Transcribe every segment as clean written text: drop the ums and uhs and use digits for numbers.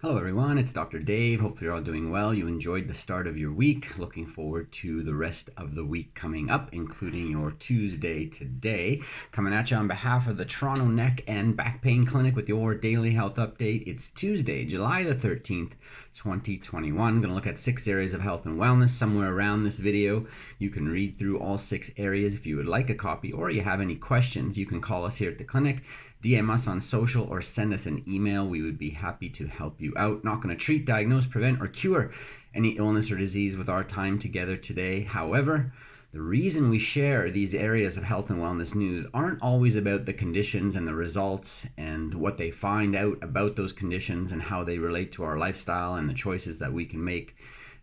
Hello everyone, it's Dr. Dave. Hopefully you're all doing well. You enjoyed the start of your week. Looking forward to the rest of the week coming up, including your Tuesday today. Coming at you on behalf of the Toronto Neck and Back Pain Clinic with your daily health update. It's Tuesday, July the 13th, 2021. I'm going to look at 6 areas of health and wellness somewhere around this video. You can read through all 6 areas if you would like a copy, or you have any questions. You can call us here at the clinic, DM us on social, or send us an email. We would be happy to help you out. Not going to treat, diagnose, prevent, or cure any illness or disease with our time together today. However, the reason we share these areas of health and wellness news aren't always about the conditions and the results and what they find out about those conditions and how they relate to our lifestyle and the choices that we can make,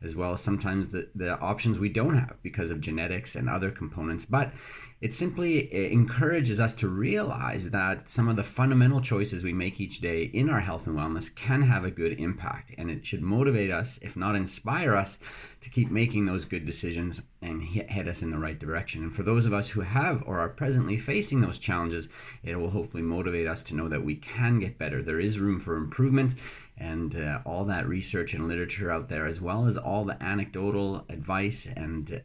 as well as sometimes the options we don't have because of genetics and other components. But it simply encourages us to realize that some of the fundamental choices we make each day in our health and wellness can have a good impact, and it should motivate us, if not inspire us, to keep making those good decisions and head us in the right direction. And for those of us who have or are presently facing those challenges, it will hopefully motivate us to know that we can get better. There is room for improvement, and all that research and literature out there, as well as all the anecdotal advice and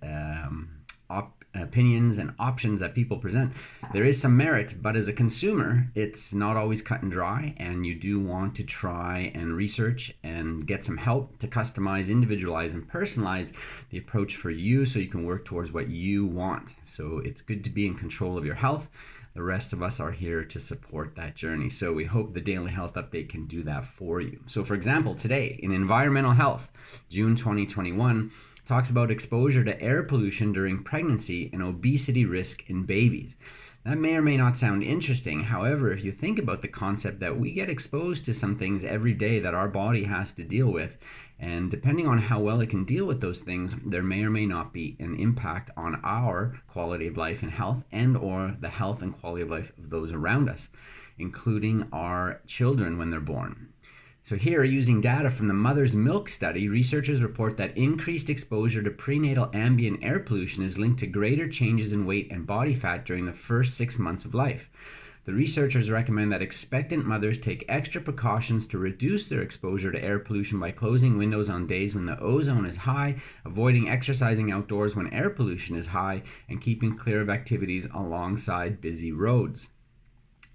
opinions and options that people present, there is some merit. But as a consumer, it's not always cut and dry, and you do want to try and research and get some help to customize, individualize, and personalize the approach for you so you can work towards what you want. So it's good to be in control of your health. The rest of us are here to support that journey. So we hope the Daily Health Update can do that for you. So for example, today in Environmental Health, June 2021, talks about exposure to air pollution during pregnancy and obesity risk in babies. That may or may not sound interesting. However, if you think about the concept that we get exposed to some things every day that our body has to deal with, and depending on how well it can deal with those things, there may or may not be an impact on our quality of life and health, and or the health and quality of life of those around us, including our children when they're born. So here, using data from the Mother's Milk study, researchers report that increased exposure to prenatal ambient air pollution is linked to greater changes in weight and body fat during the first 6 months of life. The researchers recommend that expectant mothers take extra precautions to reduce their exposure to air pollution by closing windows on days when the ozone is high, avoiding exercising outdoors when air pollution is high, and keeping clear of activities alongside busy roads.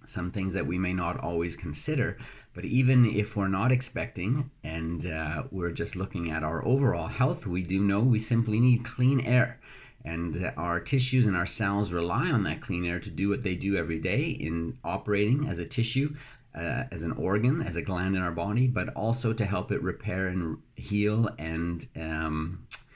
Some things that we may not always consider, but even if we're not expecting and we're just looking at our overall health, we do know we simply need clean air. And our tissues and our cells rely on that clean air to do what they do every day in operating as a tissue, as an organ, as a gland in our body, but also to help it repair and heal and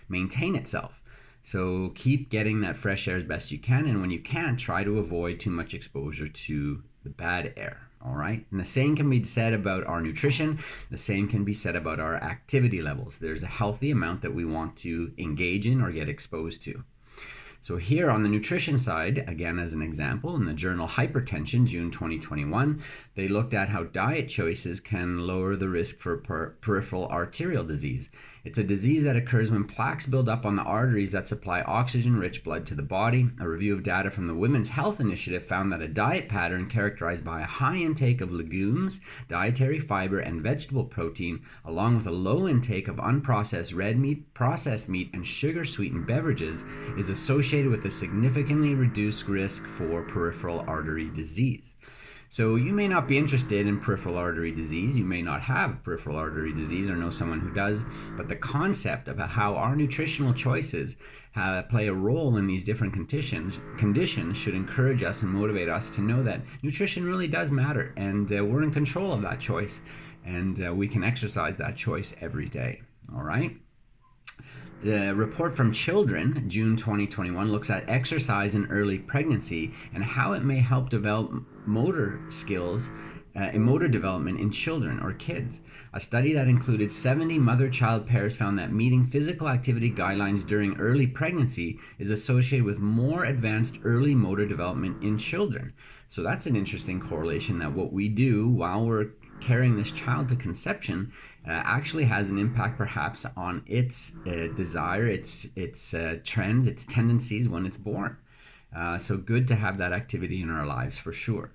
maintain itself. So keep getting that fresh air as best you can, and when you can't, try to avoid too much exposure to the bad air. All right. And the same can be said about our nutrition. The same can be said about our activity levels. There's a healthy amount that we want to engage in or get exposed to. So here on the nutrition side, again as an example, in the journal Hypertension, June 2021, they looked at how diet choices can lower the risk for peripheral arterial disease. It's a disease that occurs when plaques build up on the arteries that supply oxygen-rich blood to the body. A review of data from the Women's Health Initiative found that a diet pattern characterized by a high intake of legumes, dietary fiber, and vegetable protein, along with a low intake of unprocessed red meat, processed meat, and sugar-sweetened beverages, is associated with a significantly reduced risk for peripheral artery disease. So you may not be interested in peripheral artery disease, you may not have peripheral artery disease or know someone who does, but the concept of how our nutritional choices play a role in these different conditions should encourage us and motivate us to know that nutrition really does matter, and we're in control of that choice, and we can exercise that choice every day. All right? The report from Children, June 2021, looks at exercise in early pregnancy and how it may help develop motor skills in motor development in children or kids. A study that included 70 mother-child pairs found that meeting physical activity guidelines during early pregnancy is associated with more advanced early motor development in children. So that's an interesting correlation, that what we do while we're carrying this child to conception actually has an impact perhaps on its desire, its trends, its tendencies when it's born. So good to have that activity in our lives for sure.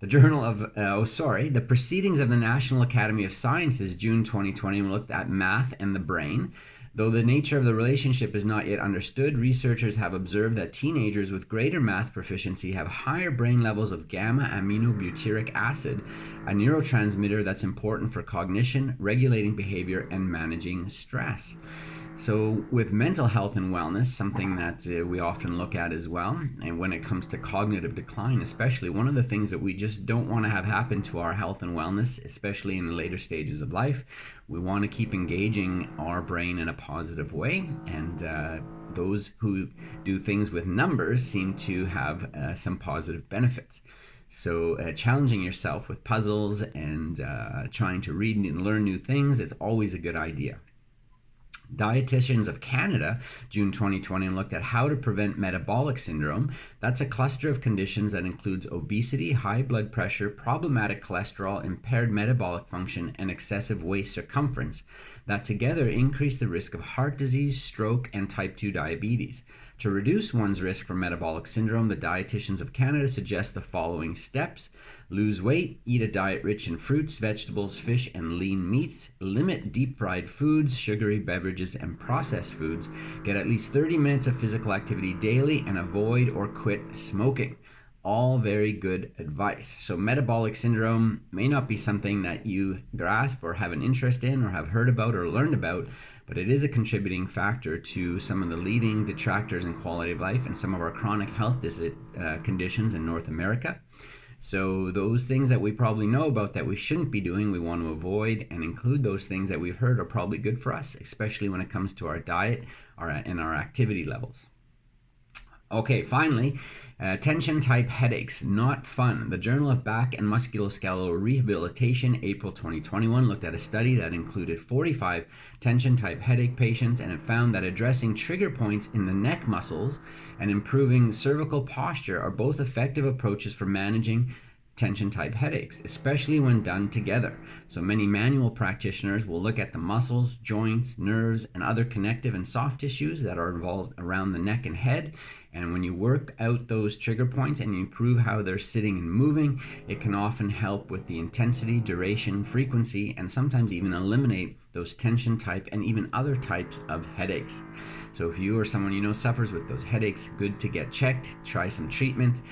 The Proceedings of the National Academy of Sciences, June 2020, looked at math and the brain. Though the nature of the relationship is not yet understood, researchers have observed that teenagers with greater math proficiency have higher brain levels of gamma-aminobutyric acid, a neurotransmitter that's important for cognition, regulating behavior, and managing stress. So with mental health and wellness, something that we often look at as well, and when it comes to cognitive decline especially, one of the things that we just don't want to have happen to our health and wellness, especially in the later stages of life, we want to keep engaging our brain in a positive way, and those who do things with numbers seem to have some positive benefits. So challenging yourself with puzzles and trying to read and learn new things is always a good idea. Dietitians of Canada, June 2020, looked at how to prevent metabolic syndrome. That's a cluster of conditions that includes obesity, high blood pressure, problematic cholesterol, impaired metabolic function, and excessive waist circumference that together increase the risk of heart disease, stroke, and type 2 diabetes. To reduce one's risk for metabolic syndrome, the Dietitians of Canada suggest the following steps: lose weight, eat a diet rich in fruits, vegetables, fish, and lean meats, limit deep fried foods, sugary beverages, and processed foods, get at least 30 minutes of physical activity daily, and avoid or quit smoking. All very good advice. So metabolic syndrome may not be something that you grasp or have an interest in or have heard about or learned about, but it is a contributing factor to some of the leading detractors in quality of life and some of our chronic health conditions in North America. So those things that we probably know about that we shouldn't be doing, we want to avoid and include those things that we've heard are probably good for us, especially when it comes to our diet and our activity levels. Okay, finally, tension type headaches, not fun. The Journal of Back and Musculoskeletal Rehabilitation, April 2021, looked at a study that included 45 tension type headache patients, and it found that addressing trigger points in the neck muscles and improving cervical posture are both effective approaches for managing tension type headaches, especially when done together. So many manual practitioners will look at the muscles, joints, nerves, and other connective and soft tissues that are involved around the neck and head. And when you work out those trigger points and you improve how they're sitting and moving, it can often help with the intensity, duration, frequency, and sometimes even eliminate those tension type and even other types of headaches. So if you or someone you know suffers with those headaches, good to get checked, try some treatment.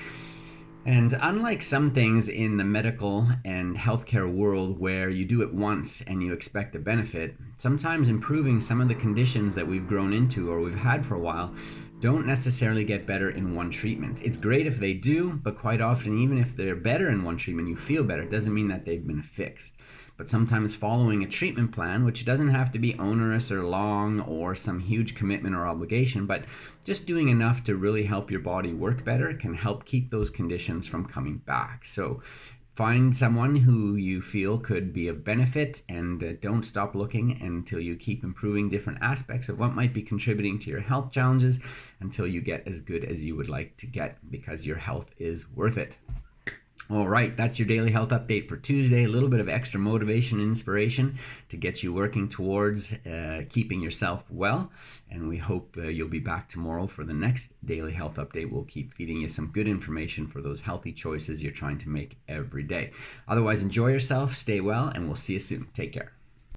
And unlike some things in the medical and healthcare world where you do it once and you expect a benefit, sometimes improving some of the conditions that we've grown into or we've had for a while don't necessarily get better in one treatment. It's great if they do, but quite often, even if they're better in one treatment, you feel better. It doesn't mean that they've been fixed. But sometimes following a treatment plan, which doesn't have to be onerous or long or some huge commitment or obligation, but just doing enough to really help your body work better can help keep those conditions from coming back. So find someone who you feel could be of benefit, and don't stop looking until you keep improving different aspects of what might be contributing to your health challenges until you get as good as you would like to get, because your health is worth it. All right, that's your daily health update for Tuesday. A little bit of extra motivation and inspiration to get you working towards keeping yourself well. And we hope you'll be back tomorrow for the next daily health update. We'll keep feeding you some good information for those healthy choices you're trying to make every day. Otherwise, enjoy yourself, stay well, and we'll see you soon. Take care.